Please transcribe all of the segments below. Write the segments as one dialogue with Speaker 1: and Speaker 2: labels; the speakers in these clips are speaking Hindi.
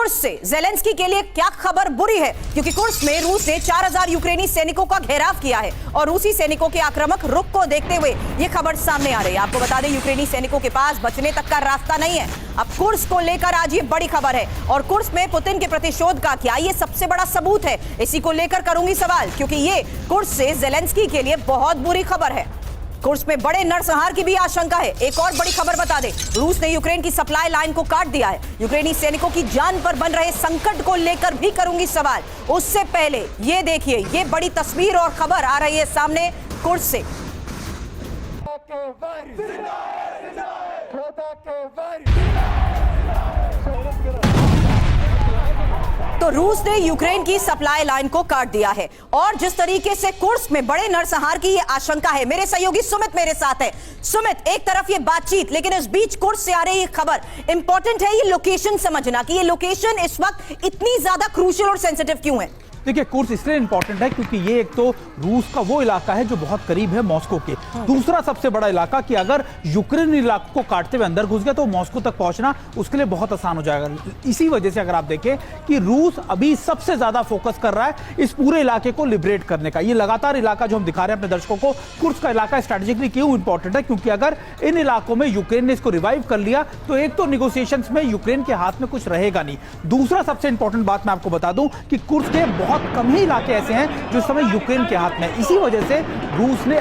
Speaker 1: कुर्स से जेलेंस्की के लिए क्या खबर बुरी है, क्योंकि कुर्स में रूस ने 4000 यूक्रेनी सैनिकों का घेराव किया है और रूसी सैनिकों के आक्रामक रुख को देखते हुए यह खबर सामने आ रही है। आपको बता दें, यूक्रेनी सैनिकों के पास बचने तक का रास्ता नहीं है। अब कुर्स को लेकर आज ये बड़ी खबर है और कुर्स में पुतिन के प्रतिशोध का क्या ये सबसे बड़ा सबूत है, इसी को लेकर करूंगी सवाल, क्योंकि ये कुर्स से जेलेंस्की के लिए बहुत बुरी खबर है। कुर्स में बड़े नरसंहार की भी आशंका है। एक और बड़ी खबर बता दें, रूस ने यूक्रेन की सप्लाई लाइन को काट दिया है। यूक्रेनी सैनिकों की जान पर बन रहे संकट को लेकर भी करूंगी सवाल। उससे पहले ये देखिए, ये बड़ी तस्वीर और खबर आ रही है सामने कुर्स से। तो रूस ने यूक्रेन की सप्लाई लाइन को काट दिया है और जिस तरीके से कुर्स में बड़े नरसंहार की ये आशंका है, मेरे सहयोगी सुमित मेरे साथ है। सुमित, एक तरफ ये बातचीत, लेकिन इस बीच कुर्स से आ रही ये खबर इंपॉर्टेंट है, ये लोकेशन समझना कि ये लोकेशन इस वक्त इतनी ज्यादा क्रूशियल और सेंसिटिव क्यों है।
Speaker 2: देखिए, कुर्स इसलिए इंपॉर्टेंट है क्योंकि ये एक तो रूस का वो इलाका है जो बहुत करीब है मॉस्को के। दूसरा सबसे बड़ा इलाका कि अगर यूक्रेन इलाके को काटते हुए अंदर घुस गया तो मॉस्को तक पहुंचना उसके लिए बहुत आसान हो जाएगा। इसी वजह से अगर आप देखें कि रूस अभी सबसे ज्यादा फोकस कर रहा है इस पूरे इलाके को लिबरेट करने का। ये लगातार इलाका जो हम दिखा रहे हैं अपने दर्शकों को, कुर्स का इलाका स्ट्रेटेजिकली क्यों इंपॉर्टेंट है, क्योंकि अगर इन इलाकों में यूक्रेन ने इसको रिवाइव कर लिया तो एक तो निगोसिएशंस में यूक्रेन के हाथ में कुछ रहेगा नहीं। दूसरा सबसे इंपॉर्टेंट बात मैं आपको बता दूं कि कुर्स के बहुत कम ही इलाके ऐसे हैं जो इस समय यूक्रेन के हाथ में। इसी वजह से रूस ने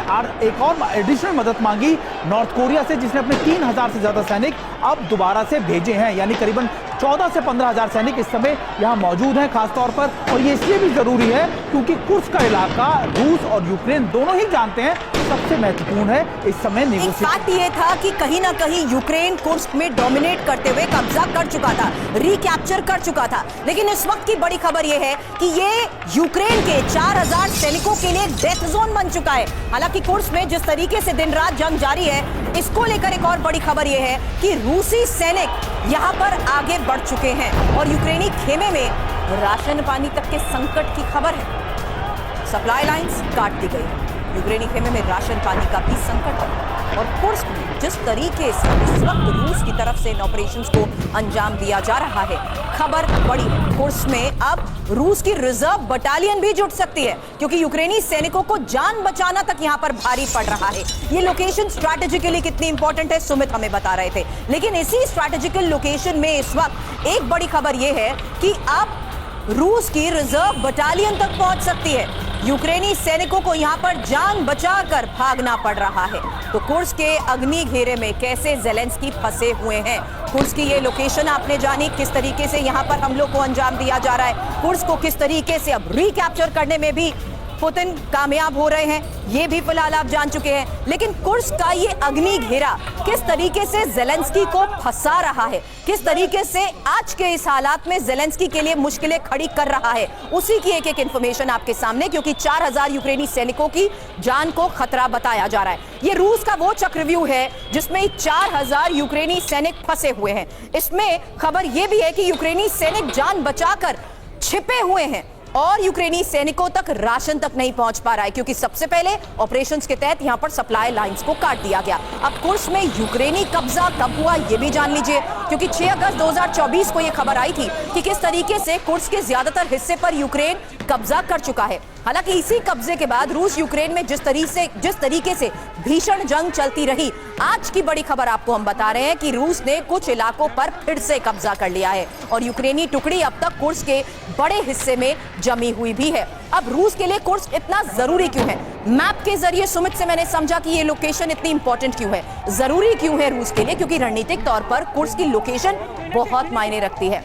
Speaker 2: एक और एडिशनल मदद मांगी नॉर्थ कोरिया से, जिसने अपने 3000 से ज्यादा सैनिक अब दोबारा से भेजे हैं, यानी करीबन 14 से 15,000 सैनिक इस समय यहां मौजूद हैं खासतौर पर। और ये इसलिए भी जरूरी है क्योंकि कुर्स का इलाका रूस और यूक्रेन दोनों ही जानते हैं सबसे महत्वपूर्ण है इस समय।
Speaker 1: बात ये था कि कहीं ना कहीं यूक्रेन कुर्स में डोमिनेट करते हुए कब्जा कर चुका था, रिकैप्चर कर चुका था, लेकिन इस वक्त की बड़ी खबर यह है कि ये यूक्रेन के 4000 सैनिकों के लिए डेथ जोन बन चुका है। हालांकि कुर्स में जिस तरीके से दिन रात जंग जारी है, इसको लेकर एक और बड़ी खबर यह है कि रूसी सैनिक यहां पर आगे बढ़ चुके हैं और यूक्रेनी खेमे में राशन पानी तक के संकट की खबर है। सप्लाई लाइंस काट दी गई है, यूक्रेनी खेमे में राशन पानी का भी संकट है और कुर्स में जिस तरीके से इस वक्त रूस की तरफ से इन ऑपरेशंस को अंजाम दिया जा रहा है, खबर बड़ी है। कुर्स में अब रूस की रिजर्व बटालियन भी जुट सकती है, क्योंकि यूक्रेनी सैनिकों को जान बचाना तक यहां पर भारी पड़ रहा है। ये लोकेशन स्ट्रैटेजिकली कितनी इंपॉर्टेंट है सुमित हमें बता रहे थे, लेकिन इसी स्ट्रैटेजिकल लोकेशन में इस वक्त एक बड़ी खबर यह है कि अब रूस की रिजर्व बटालियन तक पहुंच सकती है। यूक्रेनी सैनिकों को यहां पर जान बचाकर भागना पड़ रहा है। तो कुर्स के अग्नि घेरे में कैसे जेलेंस्की फंसे हुए हैं, कुर्स की ये लोकेशन आपने जानी, किस तरीके से यहां पर हमलों को अंजाम दिया जा रहा है, कुर्स को किस तरीके से अब रिकैप्चर करने में भी पुतिन कामयाब हो रहे हैं, ये भी फिलहाल आप जान चुके हैं। लेकिन कुर्स का ये अग्नि घेरा किस तरीके से जेलेंस्की को फंसा रहा है, किस तरीके से आज के इस हालात में जेलेंस्की के लिए मुश्किलें खड़ी कर रहा है, उसी की एक एक इंफॉर्मेशन आपके सामने, क्योंकि 4000 यूक्रेनी सैनिकों की जान को खतरा बताया जा रहा है। ये रूस का वो चक्रव्यूह है जिसमें 4000 यूक्रेनी सैनिक फंसे हुए हैं। इसमें खबर यह भी है कि यूक्रेनी सैनिक जान बचाकर छिपे हुए हैं और यूक्रेनी सैनिकों तक राशन तक नहीं पहुंच पा रहा है, क्योंकि सबसे पहले ऑपरेशंस के तहत यहां पर सप्लाई लाइंस को काट दिया गया। अब कुर्स में यूक्रेनी कब्जा कब हुआ ये भी जान लीजिए, क्योंकि 6 अगस्त 2024 को यह खबर आई थी कि किस तरीके से कुर्स के ज्यादातर हिस्से पर यूक्रेन कब्जा कर चुका है। हालांकि इसी कब्जे के बाद रूस यूक्रेन में जिस तरीके से भीषण जंग चलती रही, आज की बड़ी खबर आपको हम बता रहे हैं कि रूस ने कुछ इलाकों पर फिर से कब्जा कर लिया है और यूक्रेनी टुकड़ी अब तक कुर्स के बड़े हिस्से में जमी हुई भी है। अब रूस के लिए कुर्स इतना जरूरी क्यों है? मैप के जरिए सुमित से मैंने समझा कि ये लोकेशन इतनी इंपॉर्टेंट क्यों है, जरूरी क्यों है रूस के लिए, क्योंकि रणनीतिक तौर पर कुर्स की लोकेशन बहुत मायने रखती है।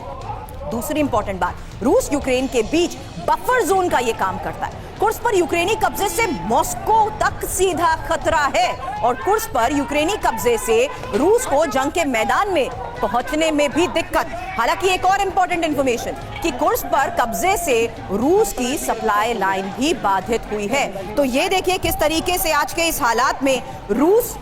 Speaker 1: दूसरी इंपॉर्टेंट बात, रूस यूक्रेन के बीच बफर जोन का ये काम करता है। कुर्स पर यूक्रेनी कब्जे से मॉस्को तक सीधा खतरा है और कुर्स पर यूक्रेनी कब्जे से रूस को जंग के मैदान में पहुंचने में भी दिक्कत। हालांकि एक और इंपॉर्टेंट इंफॉर्मेशन कि कुर्स पर कब्जे से रूस की सप्लाई लाइन भी बाधित हुई है। तो ये देखिए किस तरीके से आज के इस हालात में रूस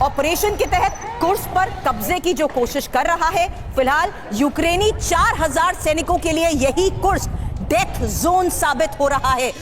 Speaker 1: ऑपरेशन के तहत कुर्स पर कब्जे की जो कोशिश कर रहा है। फिलहाल यूक्रेनी 4000 सैनिकों के लिए यही कुर्स डेथ जोन साबित हो रहा है।